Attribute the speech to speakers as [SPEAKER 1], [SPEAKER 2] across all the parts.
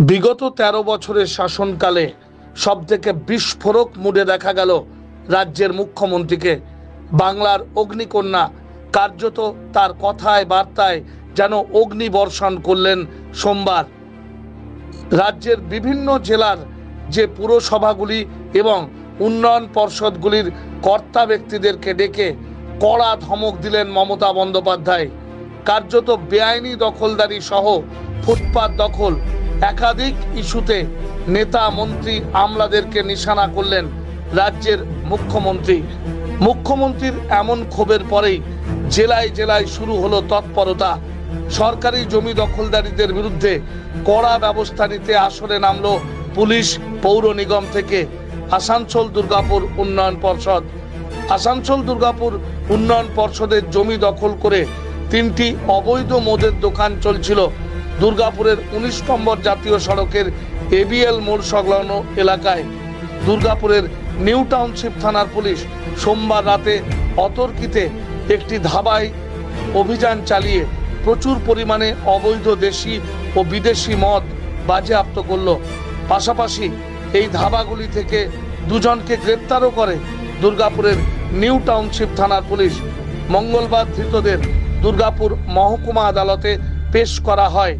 [SPEAKER 1] বিগত ১৩ বছরের শাসনকালে সবথেকে বিস্ফোরক মুডে দেখা গেল রাজ্যের মুখ্যমন্ত্রীকে। বাংলার অগ্নিকন্যা কার্যত তার কথায় বার্তায় যেন অগ্নিবর্ষণ করলেন সোমবার। রাজ্যের বিভিন্ন জেলার যে পুরসভাগুলি এবং উন্নয়ন পর্ষদগুলির কর্তা ব্যক্তিদেরকে ডেকে কড়া ধমক দিলেন মমতা বন্দ্যোপাধ্যায়। কার্যত বেআইনি দখলদারি সহ ফুটপাত দখল একাধিক ইস্যুতে নেতা মন্ত্রী আমলাদেরকে নিশানা করলেন রাজ্যের মুখ্যমন্ত্রী। মুখ্যমন্ত্রীর এমন ক্ষোভের পরেই জেলায় জেলায় শুরু হলো তৎপরতা। সরকারি জমি দখলদারীদের বিরুদ্ধে কড়া ব্যবস্থা নিতে আসরে নামলো পুলিশ, পৌর নিগম থেকে আসানসোল দুর্গাপুর উন্নয়ন পর্ষদ। আসানসোল দুর্গাপুর উন্নয়ন পর্ষদের জমি দখল করে 3টি অবৈধ মদের দোকান চলছিল দুর্গাপুরের 19 নম্বর জাতীয় সড়কের এবিএল মোড় সংলগ্ন এলাকায়। দুর্গাপুরের নিউ টাউনশিপ থানার পুলিশ সোমবার রাতে অতর্কিতে একটি ধাবায় অভিযান চালিয়ে প্রচুর পরিমাণে অবৈধ দেশি ও বিদেশি মদ বাজেয়াপ্ত করল। পাশাপাশি এই ধাবাগুলি থেকে দুজনকে গ্রেপ্তারও করে দুর্গাপুরের নিউ টাউনশিপ থানার পুলিশ। মঙ্গলবার ধৃতদের দুর্গাপুর মহকুমা আদালতে পেশ করা হয়।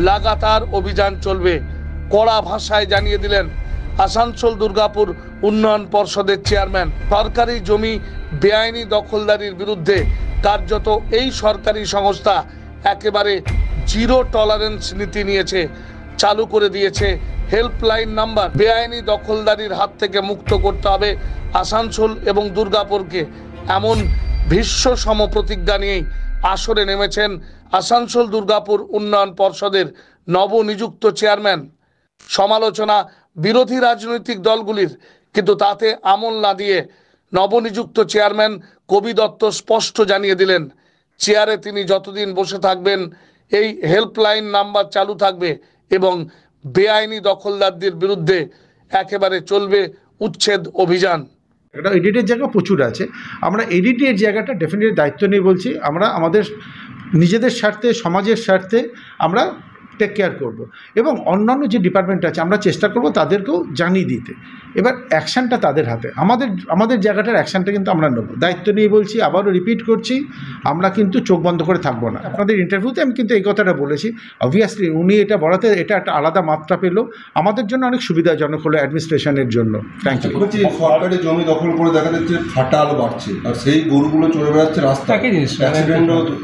[SPEAKER 1] লাগাতার অভিযান চলবে, কড়া ভাষায় জানিয়ে দিলেন আসানসোল দুর্গাপুর উন্নয়ন পর্ষদের চেয়ারম্যান। সরকারি জমি বেআইনি দখলদারির বিরুদ্ধে কার্যত এই সরকারি সংস্থা একেবারে জিরো টলারেন্স নীতি নিয়েছে, চালু করে দিয়েছে হেল্পলাইন নাম্বার। বেআইনি দখলদারির হাত থেকে মুক্ত করতে হবে আসানসোল এবং দুর্গাপুরকে, এমন ভীষ্ম সম প্রতিজ্ঞা নিয়েই আসরে নেমেছেন আসানসোল দুর্গাপুর উন্নয়ন পর্ষদের নবনিযুক্ত চেয়ারম্যান। সমালোচনা বিরোধী রাজনৈতিক দলগুলির, কিন্তু তাতে আমল না দিয়ে নবনিযুক্ত চেয়ারম্যান কবি দত্ত স্পষ্ট জানিয়ে দিলেন চেয়ারে তিনি যতদিন বসে থাকবেন এই হেল্পলাইন নাম্বার চালু থাকবে এবং বেআইনি দখলদারদের বিরুদ্ধে একেবারে চলবে উচ্ছেদ অভিযান।
[SPEAKER 2] এটা এডিটের জায়গা প্রচুর আছে, আমরা এডিটের জায়গাটা ডেফিনেটলি দায়িত্ব নিয়ে বলছি। আমরা আমাদের নিজেদের স্বার্থে, সমাজের স্বার্থে আমরা টেক কেয়ার করব এবং অন্যান্য যে ডিপার্টমেন্ট আছে আমরা চেষ্টা করব তাদেরকেও জানিয়ে দিতে। এবার অ্যাকশানটা তাদের হাতে, আমাদের জায়গাটার অ্যাকশানটা কিন্তু আমরা নেব, দায়িত্ব নিয়ে বলছি। আবারও রিপিট করছি, আমরা কিন্তু চোখ বন্ধ করে থাকবো না। আপনাদের ইন্টারভিউতে আমি কিন্তু এই কথাটা বলেছি। অবভিয়াসলি উনি এটা বলাতে এটা একটা আলাদা মাত্রা পেল, আমাদের জন্য অনেক সুবিধাজনক হলো অ্যাডমিনিস্ট্রেশনের জন্য। Thank you.
[SPEAKER 3] সরকারি জমি দখল করে দেখা যাচ্ছে ফাটাল বাড়ছে, আর সেই গরুগুলো চলে বেড়াচ্ছে রাস্তায়,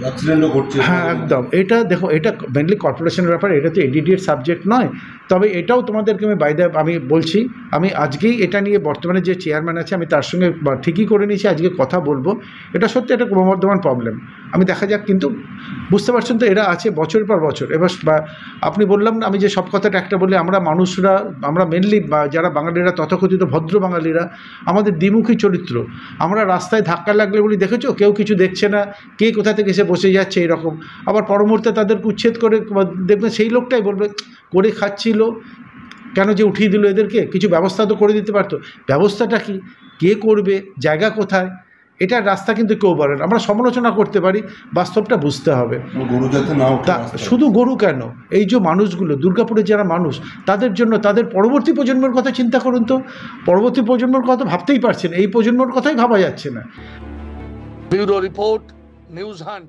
[SPEAKER 3] অ্যাক্সিডেন্টও ঘটছে।
[SPEAKER 2] হ্যাঁ একদম, এটা দেখো, এটা মেনলি কর্পোরেশনের ব্যাপার, এটা তো এডিডির সাবজেক্ট নয়। তবে এটাও তোমাদেরকে আমি বলছি, আমি আজকেই এটা নিয়ে বর্তমানে যে চেয়ারম্যান আছে আমি তার সঙ্গে ঠিকই করে নিয়েছি, আজকে কথা বলবো। এটা সত্যি একটা ক্রমবর্ধমান প্রবলেম, আমি দেখা যাক। কিন্তু বুঝতে পারছেন তো এরা আছে বছরের পর বছর। এবার আপনি বললাম না, আমি যে সব কথাটা একটা বলি, আমরা মানুষরা, আমরা মেনলি যারা বাঙালিরা তথাকথিত ভদ্র বাঙালিরা, আমাদের দ্বিমুখী চরিত্র। আমরা রাস্তায় ধাক্কা লাগলে বলি দেখেছো কেউ কিছু দেখছে না, কে কোথা থেকে এসে বসে যাচ্ছে এরকম। আবার পর মুহূর্তে তাদেরকে উচ্ছেদ করে দেখবেন সেই লোকটাই বলবে করে খাচ্ছিল, কেন যে উঠিয়ে দিল এদেরকে, কিছু ব্যবস্থা তো করে দিতে পারতো। ব্যবস্থাটা কি, কে করবে, জায়গা কোথায়, এটার রাস্তা কিন্তু কেউ বলে না। আমরা সমালোচনা করতে পারি, বাস্তবটা বুঝতে হবে।
[SPEAKER 3] গরু যাতে না ওঠে,
[SPEAKER 2] শুধু গরু কেন, এই যে মানুষগুলো, দুর্গাপুরের যারা মানুষ, তাদের জন্য, তাদের পরবর্তী প্রজন্মের কথা চিন্তা করুন তো। পরবর্তী প্রজন্মের কথা ভাবতেই পারছেন, এই প্রজন্মের কথাই ভাবা যাচ্ছে না।
[SPEAKER 1] Bureau report, news hunt.